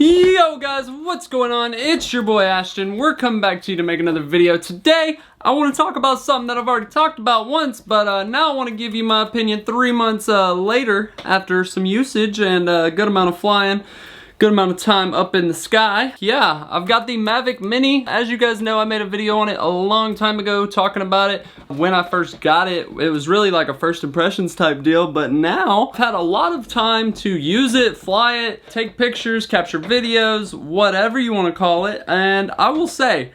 Yo guys, what's going on? It's your boy Ashton. We're coming back to you to make another video. Today, I want to talk about something that I've already talked about once, but now I want to give you my opinion 3 months later after some usage and a good amount of flying. Good amount of time up in the sky. Yeah, I've got the Mavic Mini. As you guys know, I made a video on it a long time ago talking about it. When I first got it, it was really like a first impressions type deal, but now I've had a lot of time to use it, fly it, take pictures, capture videos, whatever you want to call it, and I will say,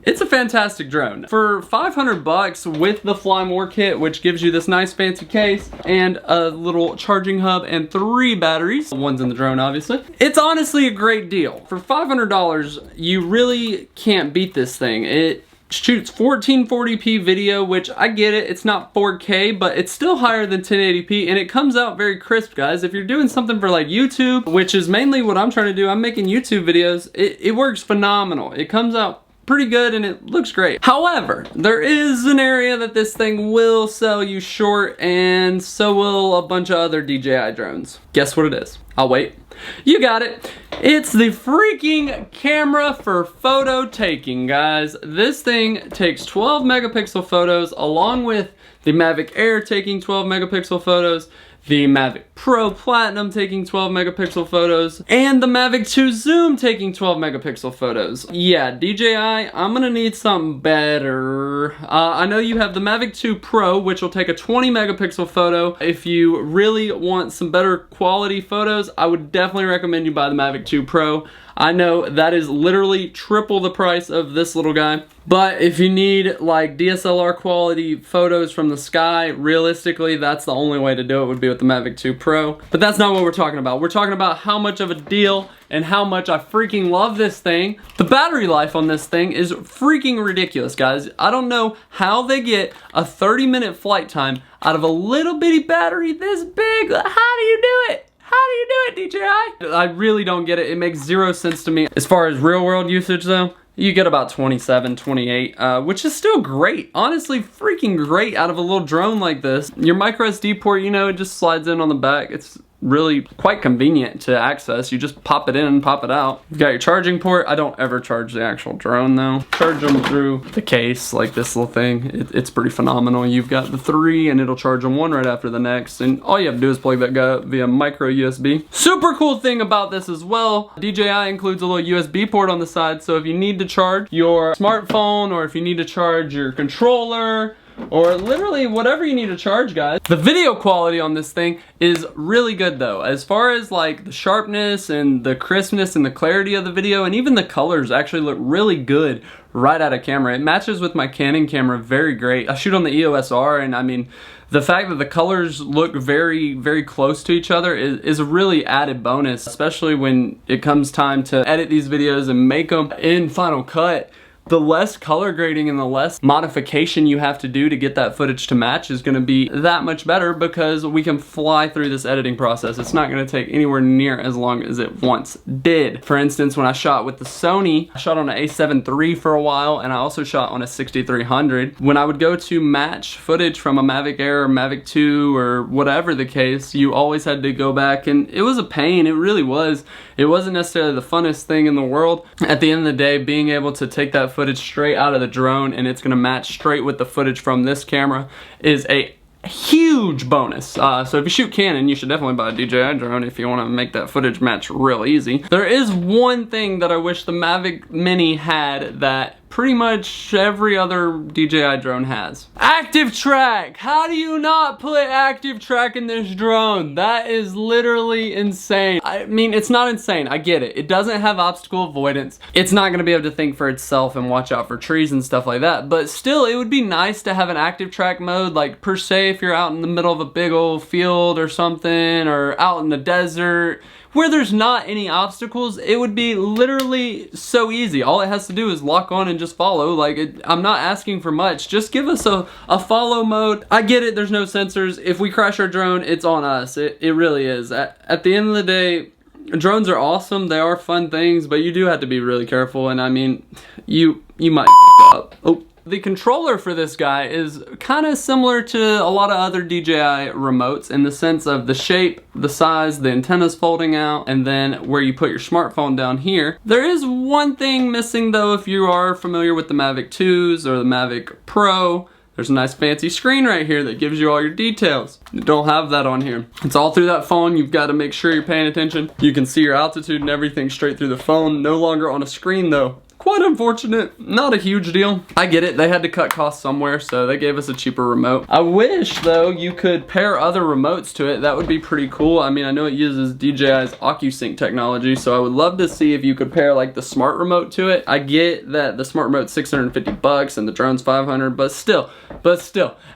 it's a fantastic drone. For 500 bucks with the Fly More kit, which gives you this nice fancy case and a little charging hub and 3 batteries, one's in the drone obviously, it's honestly a great deal. For $500, you really can't beat this thing. It shoots 1440p video, which I get it, it's not 4K, but it's still higher than 1080p, and it comes out very crisp, guys. If you're doing something for like YouTube, which is mainly what I'm trying to do, I'm making YouTube videos, it works phenomenal. It comes out pretty good and it looks great. However, there is an area that this thing will sell you short, and so will a bunch of other DJI drones. Guess what it is? I'll wait. You got it. It's the freaking camera for photo taking, guys. This thing takes 12 megapixel photos along with the Mavic Air taking 12 megapixel photos, the Mavic Pro Platinum taking 12 megapixel photos, and the Mavic 2 Zoom taking 12 megapixel photos. Yeah, DJI, I'm gonna need something better. I know you have the Mavic 2 Pro, which will take a 20 megapixel photo. If you really want some better quality photos, I would definitely recommend you buy the Mavic 2 Pro. I know that is literally triple the price of this little guy. But if you need like DSLR quality photos from the sky, realistically, that's the only way to do it would be with the Mavic 2 Pro. But that's not what we're talking about. We're talking about how much of a deal and how much I freaking love this thing. The battery life on this thing is freaking ridiculous, guys. I don't know how they get a 30-minute flight time out of a little bitty battery this big. How do you do it? How do you do it, DJI? I really don't get it. It makes zero sense to me. As far as real world usage though, you get about 27, 28, which is still great. Honestly, freaking great out of a little drone like this. Your micro SD port, you know, it just slides in on the back. It's really quite convenient to access. You just pop it in and pop it out. You've got your charging port. I don't ever charge the actual drone though. Charge them through the case, like this little thing. It's pretty phenomenal. You've got the 3 and it'll charge them one right after the next, and all you have to do is plug that guy up via micro USB. Super cool thing about this as well, DJI includes a little USB port on the side, so if you need to charge your smartphone or if you need to charge your controller, or literally whatever you need to charge, guys. The video quality on this thing is really good though. As far as like the sharpness and the crispness and the clarity of the video, and even the colors actually look really good right out of camera. It matches with my Canon camera very great. I shoot on the EOS R, and I mean, the fact that the colors look very, very close to each other is a really added bonus, especially when it comes time to edit these videos and make them in Final Cut. The less color grading and the less modification you have to do to get that footage to match is going to be that much better, because we can fly through this editing process. It's not going to take anywhere near as long as it once did. For instance, when I shot with the Sony, I shot on an A7 III for a while, and I also shot on a 6300. When I would go to match footage from a Mavic Air or Mavic 2 or whatever the case, you always had to go back, and it was a pain. It really was. It wasn't necessarily the funnest thing in the world. At the end of the day, being able to take that footage straight out of the drone and it's gonna match straight with the footage from this camera is a huge bonus. So if you shoot Canon, you should definitely buy a DJI drone if you want to make that footage match real easy. There is one thing that I wish the Mavic Mini had that pretty much every other DJI drone has. Active track! How do you not put active track in this drone? That is literally insane. I mean, it's not insane, I get it. It doesn't have obstacle avoidance. It's not gonna be able to think for itself and watch out for trees and stuff like that, but still, it would be nice to have an active track mode, like per se if you're out in the middle of a big old field or something, or out in the desert, where there's not any obstacles. It would be literally so easy. All it has to do is lock on and just follow. Like, I'm not asking for much. Just give us a follow mode. I get it, there's no sensors. If we crash our drone, it's on us. It really is. At the end of the day, drones are awesome. They are fun things, but you do have to be really careful. And I mean, you might up. Oh, The controller for this guy is kind of similar to a lot of other DJI remotes in the sense of the shape, the size, the antennas folding out, and then where you put your smartphone down here. There is one thing missing though if you are familiar with the Mavic 2s or the Mavic Pro. There's a nice fancy screen right here that gives you all your details. You don't have that on here. It's all through that phone. You've got to make sure you're paying attention. You can see your altitude and everything straight through the phone. No longer on a screen though. Quite unfortunate, not a huge deal. I get it, they had to cut costs somewhere, so they gave us a cheaper remote. I wish though you could pair other remotes to it. That would be pretty cool. I mean, I know it uses DJI's OcuSync technology, so I would love to see if you could pair like the smart remote to it. I get that the smart remote's 650 bucks and the drone's 500, but still,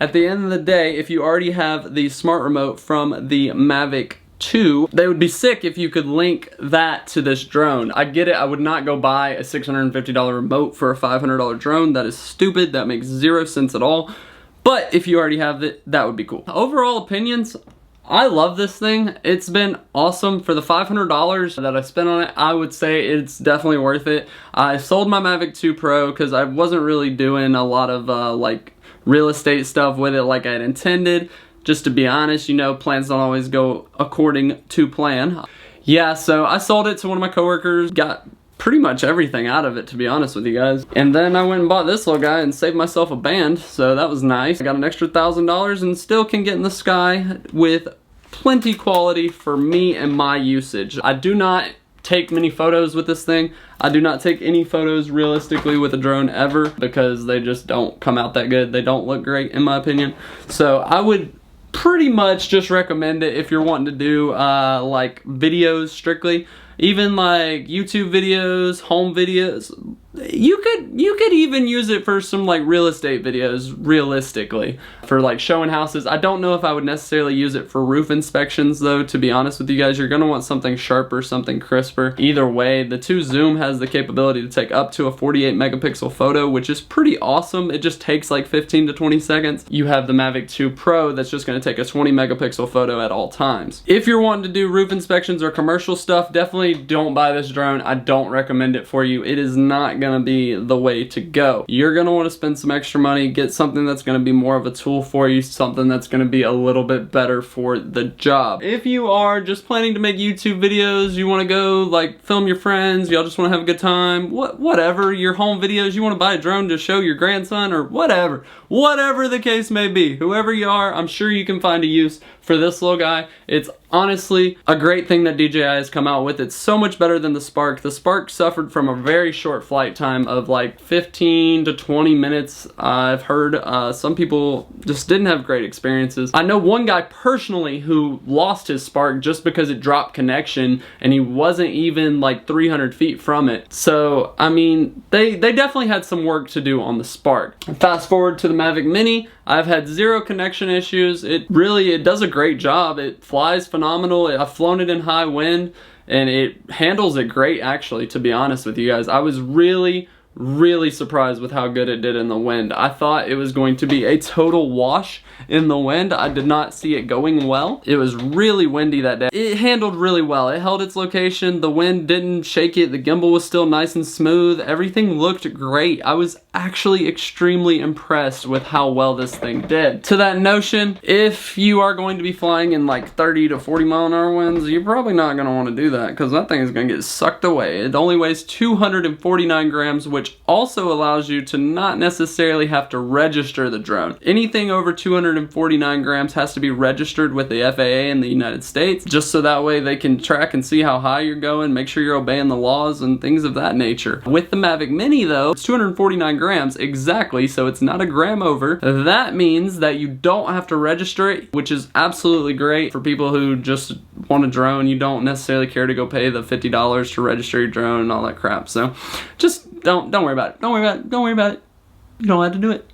at the end of the day, if you already have the smart remote from the Mavic 2, they would be sick if you could link that to this drone. I get it, I would not go buy a $650 remote for a $500 drone. That is stupid, that makes zero sense at all. But if you already have it, that would be cool. Overall opinions, I love this thing. It's been awesome. For the $500 that I spent on it, I would say it's definitely worth it. I sold my Mavic 2 Pro because I wasn't really doing a lot of like real estate stuff with it like I had intended. Just to be honest, you know, plans don't always go according to plan. Yeah, so I sold it to one of my coworkers, got pretty much everything out of it, to be honest with you guys. And then I went and bought this little guy and saved myself a band, so that was nice. I got an extra $1,000 and still can get in the sky with plenty quality for me and my usage. I do not take many photos with this thing. I do not take any photos realistically with a drone ever because they just don't come out that good. They don't look great in my opinion. So I would pretty much just recommend it if you're wanting to do like videos strictly, even like YouTube videos, home videos. You could even use it for some like real estate videos realistically, for like showing houses. I don't know if I would necessarily use it for roof inspections though, to be honest with you guys. You're gonna want something sharper, something crisper. Either way, the 2 zoom has the capability to take up to a 48 megapixel photo, which is pretty awesome. It just takes like 15 to 20 seconds. You have the Mavic 2 Pro that's just gonna take a 20 megapixel photo at all times. If you're wanting to do roof inspections or commercial stuff, definitely don't buy this drone. I don't recommend it for you. It is not gonna be the way to go. You're gonna want to spend some extra money, get something that's gonna be more of a tool for you, something that's gonna be a little bit better for the job. If you are just planning to make YouTube videos, you wanna go like film your friends, y'all just wanna have a good time, whatever, your home videos, you wanna buy a drone to show your grandson or whatever the case may be, whoever you are, I'm sure you can find a use for this little guy. It's honestly a great thing that DJI has come out with. It's so much better than the Spark. The Spark suffered from a very short flight time of like 15 to 20 minutes. I've heard some people just didn't have great experiences. I know one guy personally who lost his Spark just because it dropped connection and he wasn't even like 300 feet from it. So, I mean, they definitely had some work to do on the Spark. Fast forward to the Mavic Mini, I've had zero connection issues. It does a great job. It flies phenomenal. I've flown it in high wind and it handles it great actually, to be honest with you guys. I was really surprised with how good it did in the wind. I thought it was going to be a total wash in the wind. I did not see it going well. It was really windy that day. It handled really well. It held its location. The wind didn't shake it. The gimbal was still nice and smooth. Everything looked great. I was actually extremely impressed with how well this thing did. To that notion, if you are going to be flying in like 30 to 40 mile an hour winds, you're probably not going to want to do that because that thing is going to get sucked away. It only weighs 249 grams, which also allows you to not necessarily have to register the drone. Anything over 249 grams has to be registered with the FAA in the United States, just so that way they can track and see how high you're going, make sure you're obeying the laws and things of that nature. With the Mavic Mini though, it's 249 grams exactly, so it's not a gram over. That means that you don't have to register it, which is absolutely great for people who just want a drone. You don't necessarily care to go pay the $50 to register your drone and all that crap. So just don't worry about it. Don't worry about it. Don't worry about it. You don't have to do it.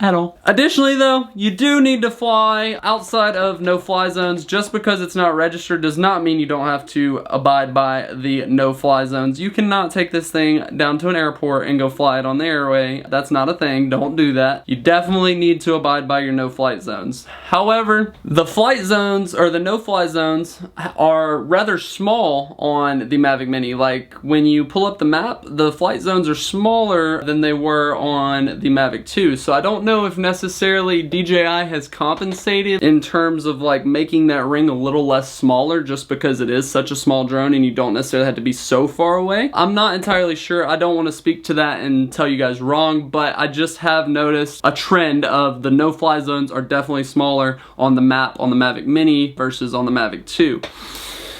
at all. Additionally though, you do need to fly outside of no-fly zones. Just because it's not registered does not mean you don't have to abide by the no-fly zones. You cannot take this thing down to an airport and go fly it on the airway. That's not a thing. Don't do that. You definitely need to abide by your no-flight zones. However, the flight zones or the no-fly zones are rather small on the Mavic Mini. Like when you pull up the map, the flight zones are smaller than they were on the Mavic 2. So I don't know if necessarily DJI has compensated in terms of like making that ring a little less smaller just because it is such a small drone and you don't necessarily have to be so far away. I'm not entirely sure. I don't want to speak to that and tell you guys wrong, but I just have noticed a trend of the no-fly zones are definitely smaller on the map on the Mavic Mini versus on the Mavic 2.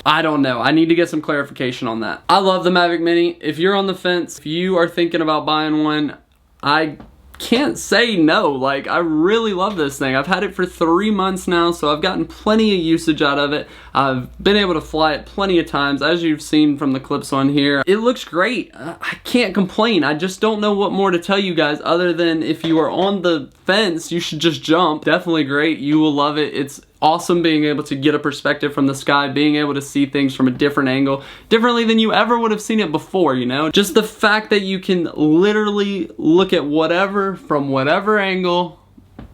I don't know. I need to get some clarification on that. I love the Mavic Mini. If you're on the fence, if you are thinking about buying one, I can't say no. Like, I really love this thing. I've had it for 3 months now, so I've gotten plenty of usage out of it. I've been able to fly it plenty of times, as you've seen from the clips on here. It looks great. I can't complain. I just don't know what more to tell you guys other than if you are on the fence, you should just jump. Definitely great. You will love it. It's awesome being able to get a perspective from the sky, being able to see things from a different angle, differently than you ever would have seen it before, you know? Just the fact that you can literally look at whatever from whatever angle,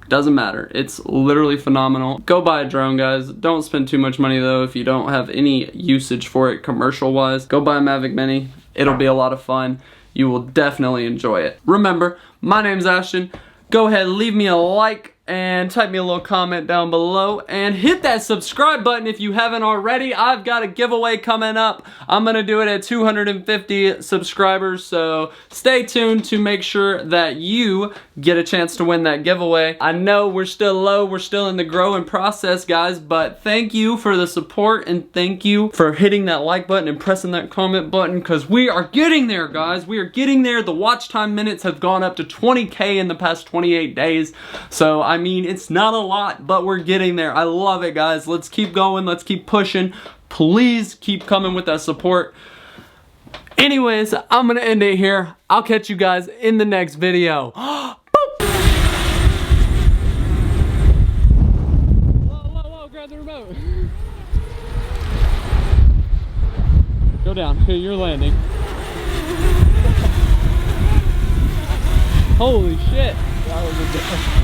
doesn't matter. It's literally phenomenal. Go buy a drone, guys. Don't spend too much money though if you don't have any usage for it commercial-wise. Go buy a Mavic Mini. It'll be a lot of fun. You will definitely enjoy it. Remember, my name's Ashton. Go ahead, leave me a like and type me a little comment down below and hit that subscribe button if you haven't already. I've got a giveaway coming up. I'm gonna do it at 250 subscribers, so stay tuned to make sure that you get a chance to win that giveaway. I know we're still low, we're still in the growing process, guys, but thank you for the support and thank you for hitting that like button and pressing that comment button, because we are getting there, guys. We are getting there. The watch time minutes have gone up to 20K in the past 28 days, so I mean, it's not a lot, but we're getting there. I love it, guys. Let's keep going. Let's keep pushing. Please keep coming with that support. Anyways, I'm gonna end it here. I'll catch you guys in the next video. Whoa, grab the remote. Go down. Here, you're landing. Holy shit. That was a